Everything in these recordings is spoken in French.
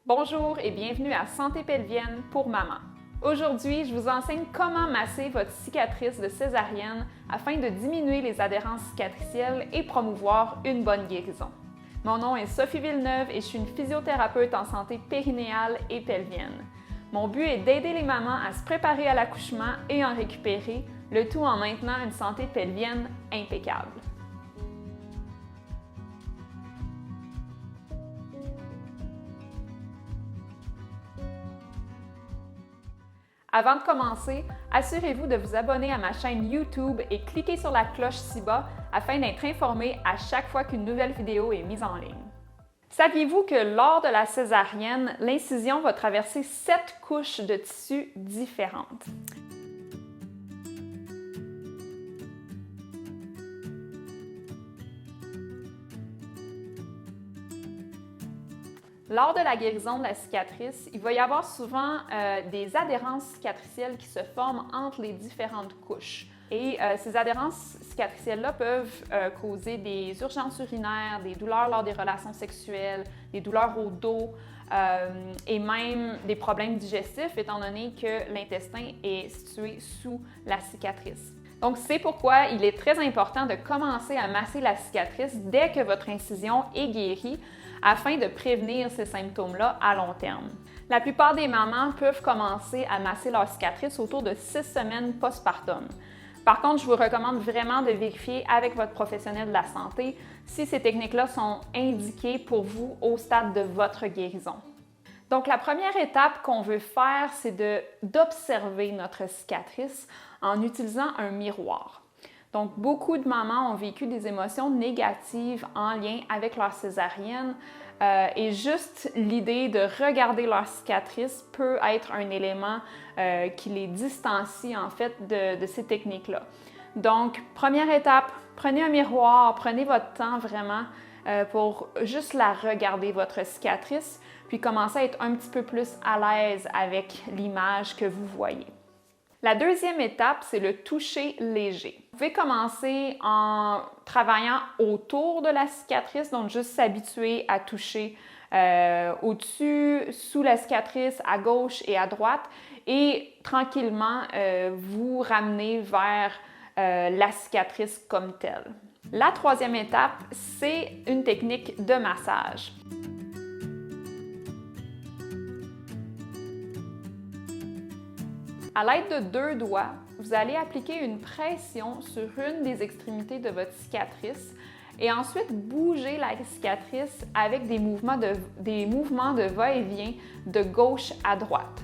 Bonjour et bienvenue à Santé pelvienne pour maman. Aujourd'hui, je vous enseigne comment masser votre cicatrice de césarienne afin de diminuer les adhérences cicatricielles et promouvoir une bonne guérison. Mon nom est Sophie Villeneuve et je suis une physiothérapeute en santé périnéale et pelvienne. Mon but est d'aider les mamans à se préparer à l'accouchement et en récupérer, le tout en maintenant une santé pelvienne impeccable. Avant de commencer, assurez-vous de vous abonner à ma chaîne YouTube et cliquez sur la cloche ci-bas afin d'être informé à chaque fois qu'une nouvelle vidéo est mise en ligne. Saviez-vous que lors de la césarienne, l'incision va traverser 7 couches de tissu différentes? Lors de la guérison de la cicatrice, il va y avoir souvent des adhérences cicatricielles qui se forment entre les différentes couches. Et ces adhérences cicatricielles-là peuvent causer des urgences urinaires, des douleurs lors des relations sexuelles, des douleurs au dos et même des problèmes digestifs, étant donné que l'intestin est situé sous la cicatrice. Donc, c'est pourquoi il est très important de commencer à masser la cicatrice dès que votre incision est guérie afin de prévenir ces symptômes-là à long terme. La plupart des mamans peuvent commencer à masser leur cicatrice autour de 6 semaines postpartum. Par contre, je vous recommande vraiment de vérifier avec votre professionnel de la santé si ces techniques-là sont indiquées pour vous au stade de votre guérison. Donc, la première étape qu'on veut faire, c'est d'observer notre cicatrice en utilisant un miroir. Donc, beaucoup de mamans ont vécu des émotions négatives en lien avec leur césarienne et juste l'idée de regarder leur cicatrice peut être un élément qui les distancie en fait de ces techniques-là. Donc, première étape, prenez un miroir, prenez votre temps vraiment pour juste la regarder, votre cicatrice, puis commencez à être un petit peu plus à l'aise avec l'image que vous voyez. La deuxième étape, c'est le toucher léger. Vous pouvez commencer en travaillant autour de la cicatrice, donc juste s'habituer à toucher au-dessus, sous la cicatrice, à gauche et à droite, et tranquillement vous ramener vers la cicatrice comme telle. La troisième étape, c'est une technique de massage. À l'aide de 2 doigts, vous allez appliquer une pression sur une des extrémités de votre cicatrice et ensuite bouger la cicatrice avec des mouvements de va-et-vient de gauche à droite.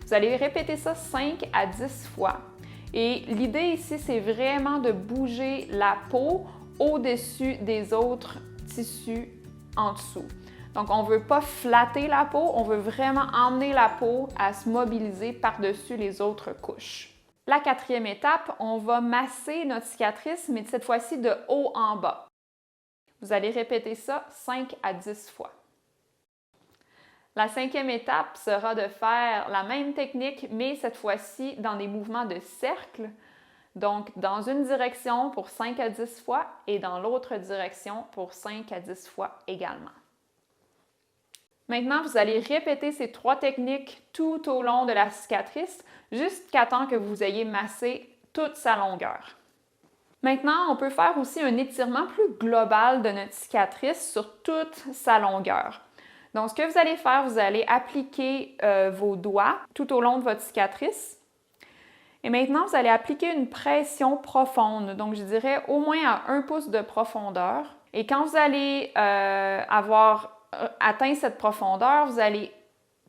Vous allez répéter ça 5 à 10 fois. Et l'idée ici, c'est vraiment de bouger la peau au-dessus des autres tissus en dessous. Donc, on ne veut pas flatter la peau, on veut vraiment emmener la peau à se mobiliser par-dessus les autres couches. La quatrième étape, on va masser notre cicatrice, mais cette fois-ci de haut en bas. Vous allez répéter ça 5 à 10 fois. La cinquième étape sera de faire la même technique, mais cette fois-ci dans des mouvements de cercle. Donc, dans une direction pour 5 à 10 fois et dans l'autre direction pour 5 à 10 fois également. Maintenant, vous allez répéter ces 3 techniques tout au long de la cicatrice jusqu'à temps que vous ayez massé toute sa longueur. Maintenant, on peut faire aussi un étirement plus global de notre cicatrice sur toute sa longueur. Donc, ce que vous allez faire, vous allez appliquer vos doigts tout au long de votre cicatrice. Et maintenant, vous allez appliquer une pression profonde, donc je dirais au moins à 1 pouce de profondeur. Et quand vous allez avoir atteint cette profondeur, vous allez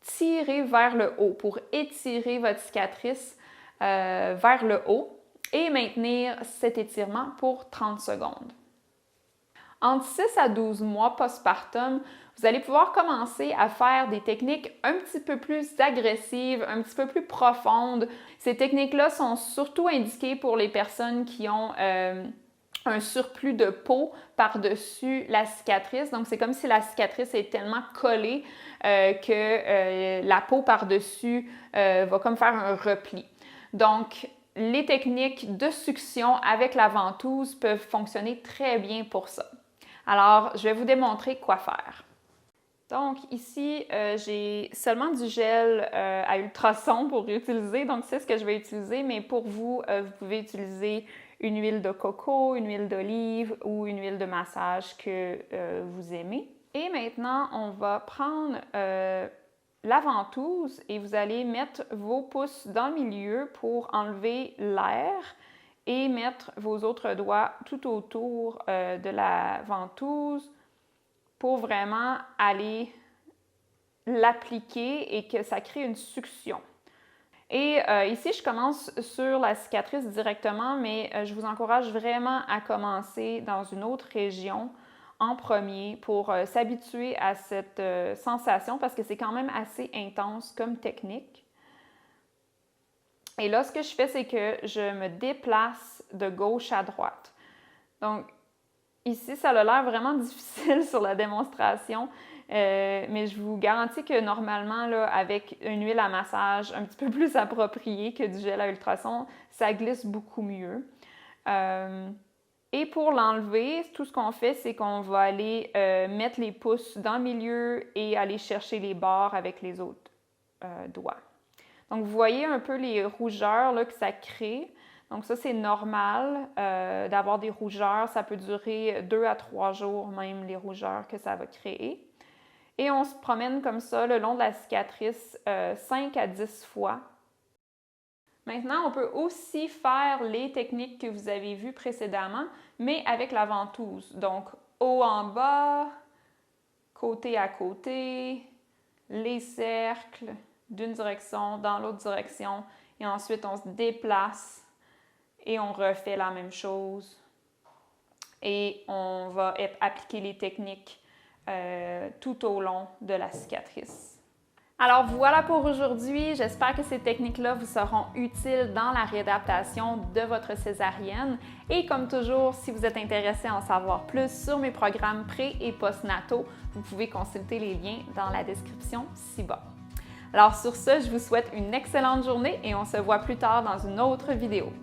tirer vers le haut pour étirer votre cicatrice vers le haut et maintenir cet étirement pour 30 secondes. Entre 6 à 12 mois postpartum, vous allez pouvoir commencer à faire des techniques un petit peu plus agressives, un petit peu plus profondes. Ces techniques-là sont surtout indiquées pour les personnes qui ont un surplus de peau par-dessus la cicatrice. Donc, c'est comme si la cicatrice est tellement collée que la peau par-dessus va comme faire un repli. Donc, les techniques de succion avec la ventouse peuvent fonctionner très bien pour ça. Alors, je vais vous démontrer quoi faire. Donc ici, j'ai seulement du gel à ultrasons pour utiliser, donc c'est ce que je vais utiliser, mais pour vous, vous pouvez utiliser une huile de coco, une huile d'olive ou une huile de massage que vous aimez. Et maintenant, on va prendre la ventouse et vous allez mettre vos pouces dans le milieu pour enlever l'air et mettre vos autres doigts tout autour de la ventouse pour vraiment aller l'appliquer et que ça crée une succion. Et ici, je commence sur la cicatrice directement, mais je vous encourage vraiment à commencer dans une autre région en premier pour s'habituer à cette sensation parce que c'est quand même assez intense comme technique. Et là, ce que je fais, c'est que je me déplace de gauche à droite. Donc, ici, ça a l'air vraiment difficile sur la démonstration, mais je vous garantis que normalement, là, avec une huile à massage un petit peu plus appropriée que du gel à ultrasons, ça glisse beaucoup mieux. Et pour l'enlever, tout ce qu'on fait, c'est qu'on va aller mettre les pouces dans le milieu et aller chercher les bords avec les autres doigts. Donc, vous voyez un peu les rougeurs là, que ça crée. Donc ça, c'est normal d'avoir des rougeurs. Ça peut durer 2 à 3 jours même, les rougeurs que ça va créer. Et on se promène comme ça le long de la cicatrice 5 à 10 fois. Maintenant, on peut aussi faire les techniques que vous avez vues précédemment, mais avec la ventouse. Donc, haut en bas, côté à côté, les cercles d'une direction dans l'autre direction. Et ensuite, on se déplace. Et on refait la même chose. Et on va appliquer les techniques tout au long de la cicatrice. Alors voilà pour aujourd'hui. J'espère que ces techniques-là vous seront utiles dans la réadaptation de votre césarienne. Et comme toujours, si vous êtes intéressé à en savoir plus sur mes programmes pré- et post-nataux, vous pouvez consulter les liens dans la description ci-bas. Alors sur ce, je vous souhaite une excellente journée et on se voit plus tard dans une autre vidéo.